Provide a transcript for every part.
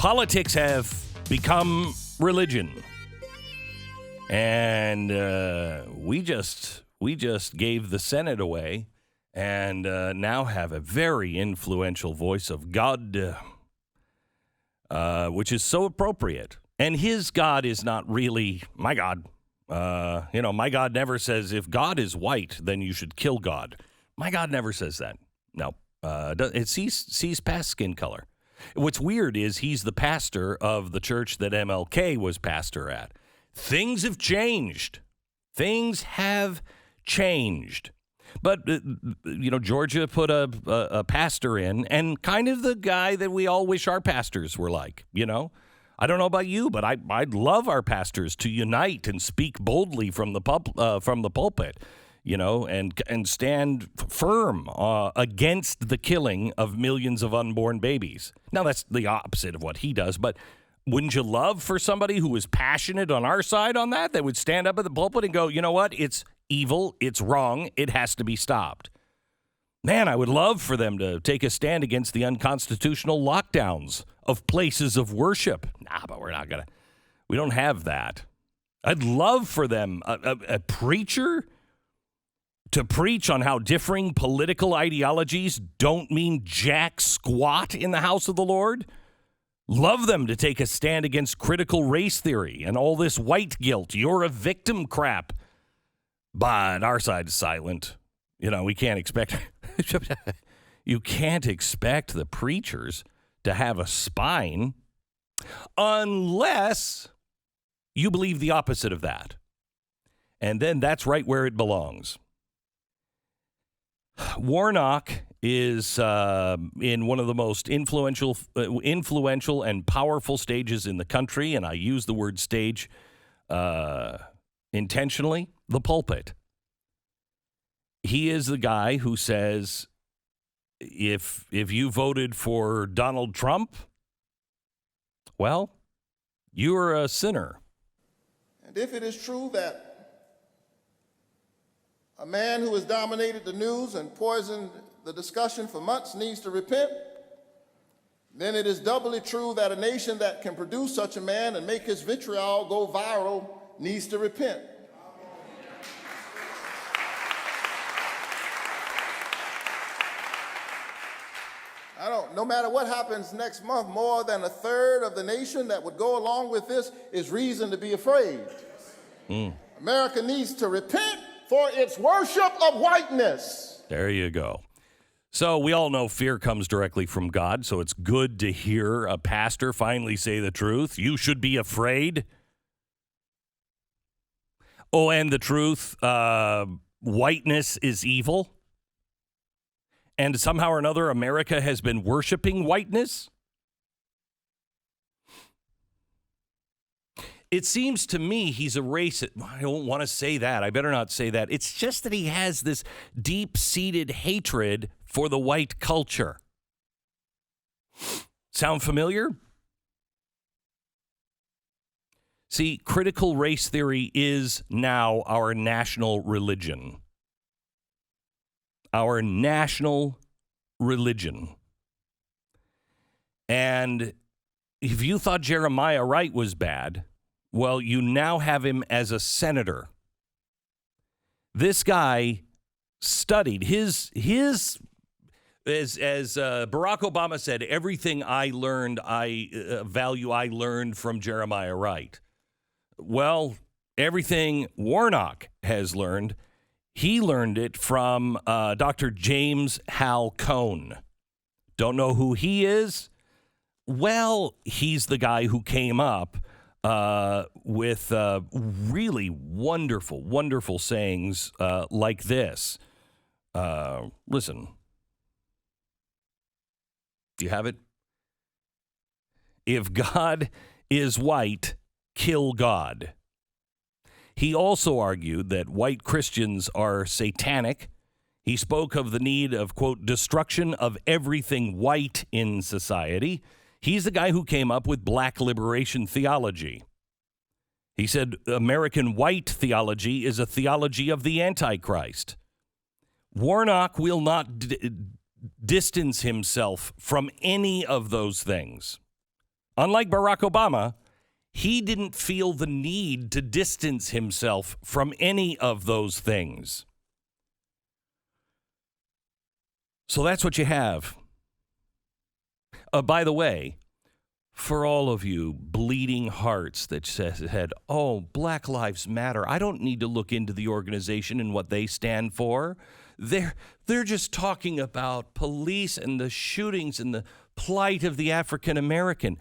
Politics have become religion. And we just gave the Senate away and now have a very influential voice of God, which is so appropriate. And his God is not really my God. My God never says if God is white, then you should kill God. My God never says that. No, it sees past skin color. What's weird is he's the pastor of the church that MLK was pastor at. Things have changed. Things have changed. But, Georgia put a pastor in, and kind of the guy that we all wish our pastors were like, I don't know about you, but I'd love our pastors to unite and speak boldly from the pulpit, and stand firm against the killing of millions of unborn babies. Now, that's the opposite of what he does, but wouldn't you love for somebody who was passionate on our side on that would stand up at the pulpit and go, you know what, it's evil, it's wrong, it has to be stopped? Man, I would love for them to take a stand against the unconstitutional lockdowns of places of worship. But we don't have that. I'd love for them, a preacher, to preach on how differing political ideologies don't mean jack squat in the house of the Lord. Love them to take a stand against critical race theory and all this white guilt. You're a victim crap. But our side is silent. We can't expect... You can't expect the preachers to have a spine unless you believe the opposite of that. And then that's right where it belongs. Warnock is in one of the most influential and powerful stages in the country, and I use the word stage intentionally, the pulpit. He is the guy who says, if you voted for Donald Trump, well, you're a sinner. And if it is true that a man who has dominated the news and poisoned the discussion for months needs to repent, then it is doubly true that a nation that can produce such a man and make his vitriol go viral needs to repent. No matter what happens next month, more than a third of the nation that would go along with this is reason to be afraid. America needs to repent for its worship of whiteness. There you go. So we all know fear comes directly from God, so it's good to hear a pastor finally say the truth. You should be afraid. Oh, and the truth, whiteness is evil. And somehow or another, America has been worshiping whiteness. It seems to me he's a racist. I don't want to say that. I better not say that. It's just that he has this deep-seated hatred for the white culture. Sound familiar? See, critical race theory is now our national religion. Our national religion. And if you thought Jeremiah Wright was bad, well, you now have him as a senator. This guy studied as Barack Obama said, everything I learned, I learned from Jeremiah Wright. Well, everything Warnock has learned, he learned it from Dr. James Hal Cone. Don't know who he is? Well, he's the guy who came up with really wonderful, wonderful sayings like this. Listen. Do you have it? If God is white, kill God. He also argued that white Christians are satanic. He spoke of the need of, quote, destruction of everything white in society. He's the guy who came up with Black Liberation Theology. He said American white theology is a theology of the Antichrist. Warnock will not distance himself from any of those things. Unlike Barack Obama, he didn't feel the need to distance himself from any of those things. So that's what you have. By the way, for all of you bleeding hearts that said, oh, Black Lives Matter, I don't need to look into the organization and what they stand for. They're just talking about police and the shootings and the plight of the African American.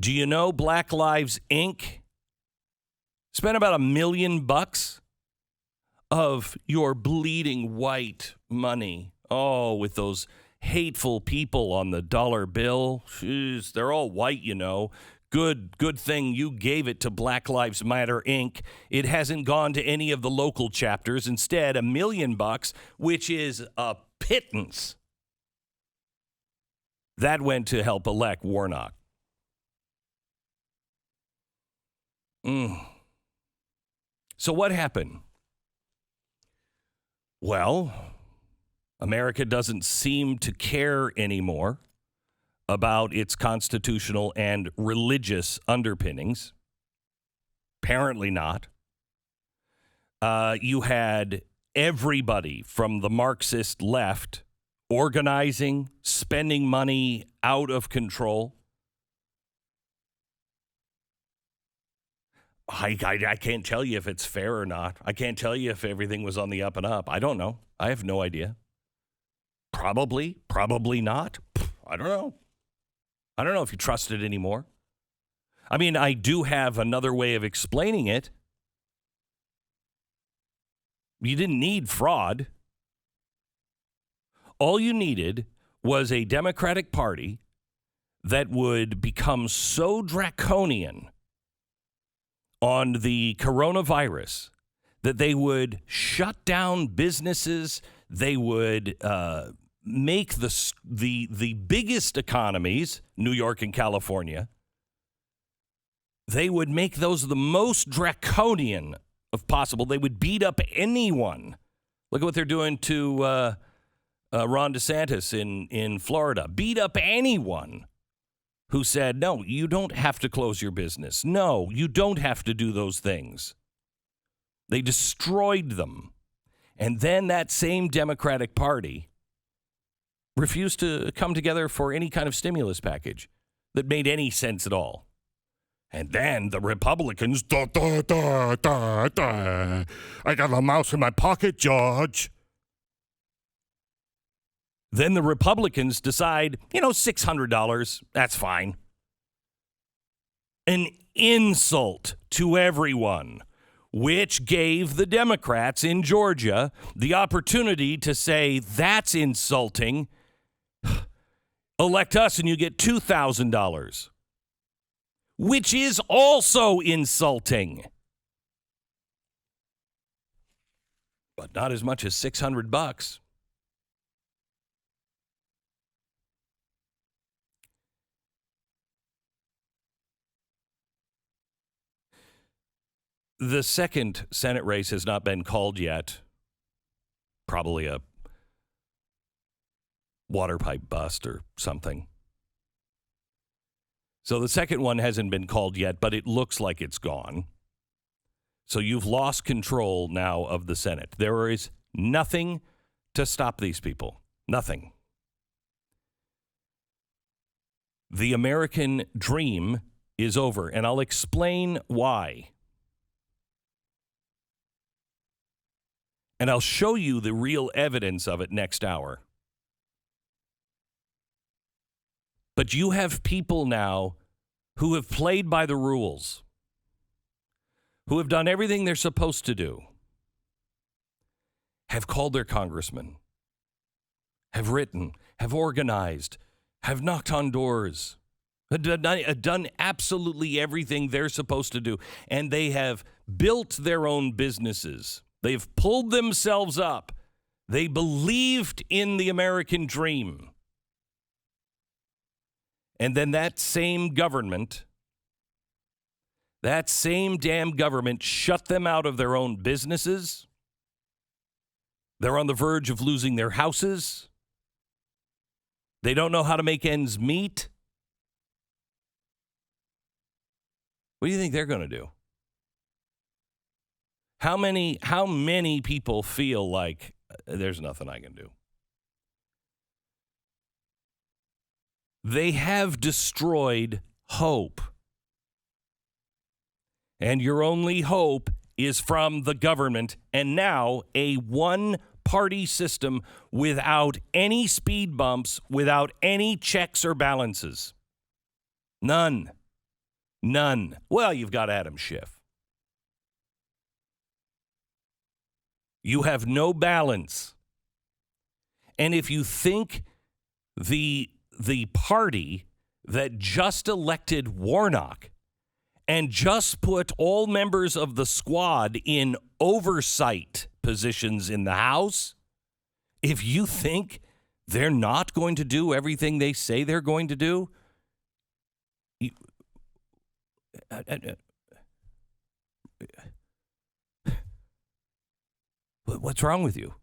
Do you know Black Lives Inc. spent about $1 million of your bleeding white money? Oh, with those hateful people on the dollar bill. Jeez, they're all white, you know. Good thing you gave it to Black Lives Matter, Inc. It hasn't gone to any of the local chapters. Instead, $1 million, which is a pittance, that went to help elect Warnock. So what happened? Well, America doesn't seem to care anymore about its constitutional and religious underpinnings. Apparently not. You had everybody from the Marxist left organizing, spending money out of control. I can't tell you if it's fair or not. I can't tell you if everything was on the up and up. I don't know. I have no idea. Probably not. I don't know. I don't know if you trust it anymore. I mean, I do have another way of explaining it. You didn't need fraud. All you needed was a Democratic Party that would become so draconian on the coronavirus that they would shut down businesses. They would make the biggest economies, New York and California, they would make those the most draconian of possible. They would beat up anyone. Look at what they're doing to Ron DeSantis in Florida. Beat up anyone who said, no, you don't have to close your business. No, you don't have to do those things. They destroyed them. And then that same Democratic Party refused to come together for any kind of stimulus package that made any sense at all. And then the Republicans, I got a mouse in my pocket, George. Then the Republicans decide, $600, that's fine. An insult to everyone, which gave the Democrats in Georgia the opportunity to say, that's insulting. Elect us and you get $2,000, which is also insulting. But not as much as $600. The second Senate race has not been called yet. Probably a water pipe bust or something. So the second one hasn't been called yet, but it looks like it's gone. So you've lost control now of the Senate. There is nothing to stop these people. Nothing. The American dream is over, and I'll explain why. And I'll show you the real evidence of it next hour. But you have people now who have played by the rules, who have done everything they're supposed to do, have called their congressman, have written, have organized, have knocked on doors, have done absolutely everything they're supposed to do, and they have built their own businesses. They've pulled themselves up. They believed in the American dream. And then that same government, that same damn government shut them out of their own businesses. They're on the verge of losing their houses. They don't know how to make ends meet. What do you think they're going to do? How many people feel like there's nothing I can do? They have destroyed hope. And your only hope is from the government, and now a one-party system without any speed bumps, without any checks or balances. None. Well, you've got Adam Schiff. You have no balance. And if you think the party that just elected Warnock and just put all members of the squad in oversight positions in the House, if you think they're not going to do everything they say they're going to do, what's wrong with you?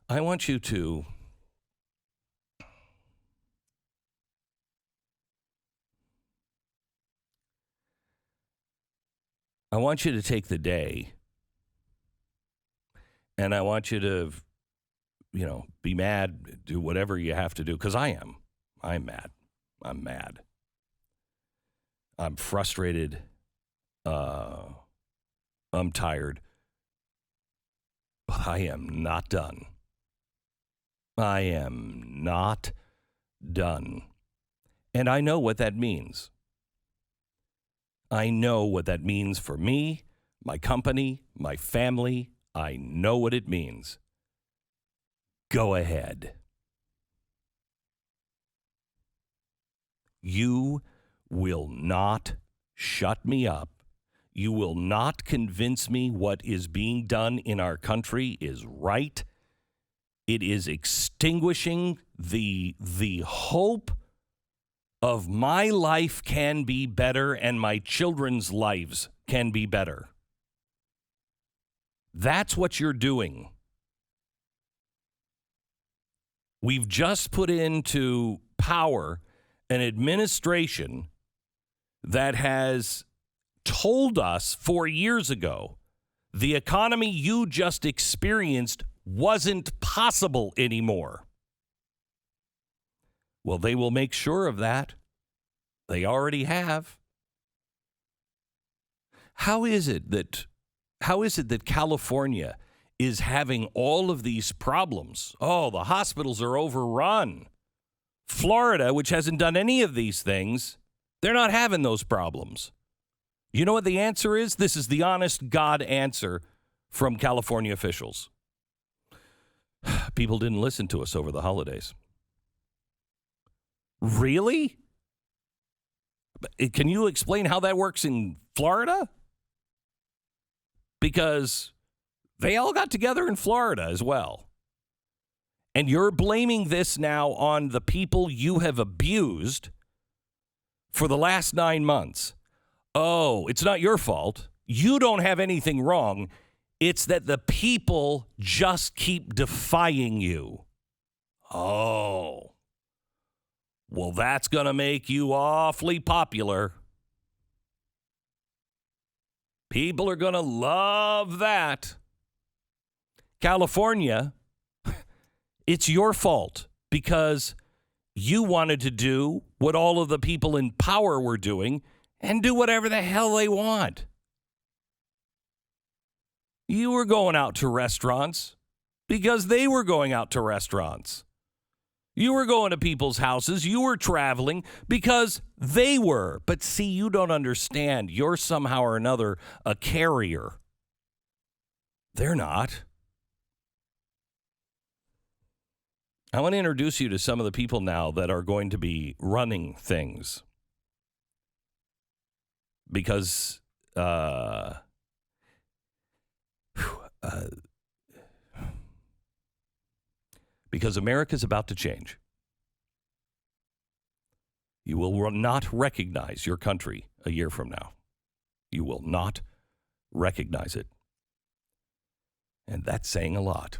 I want you to take the day, and I want you to, be mad, do whatever you have to do, because I am. I'm mad. I'm mad. I'm frustrated. I'm tired. But I am not done. I am not done. And I know what that means. I know what that means for me, my company, my family. I know what it means. Go ahead. You will not shut me up. You will not convince me what is being done in our country is right. It is extinguishing the hope of my life can be better and my children's lives can be better. That's what you're doing. We've just put into power an administration that has told us 4 years ago the economy you just experienced wasn't possible anymore. Well, they will make sure of that. They already have. How is it that California is having all of these problems? Oh, the hospitals are overrun. Florida, which hasn't done any of these things, they're not having those problems. You know what the answer is? This is the honest God answer from California officials. People didn't listen to us over the holidays. Really? Can you explain how that works in Florida? Because they all got together in Florida as well. And you're blaming this now on the people you have abused for the last 9 months. Oh, it's not your fault. You don't have anything wrong. It's that the people just keep defying you. Oh. Well, that's going to make you awfully popular. People are going to love that. California, it's your fault because you wanted to do what all of the people in power were doing and do whatever the hell they want. You were going out to restaurants because they were going out to restaurants. You were going to people's houses. You were traveling because they were. But see, you don't understand. You're somehow or another a carrier. They're not. I want to introduce you to some of the people now that are going to be running things. Because because America's about to change. You will not recognize your country a year from now. You will not recognize it. And that's saying a lot.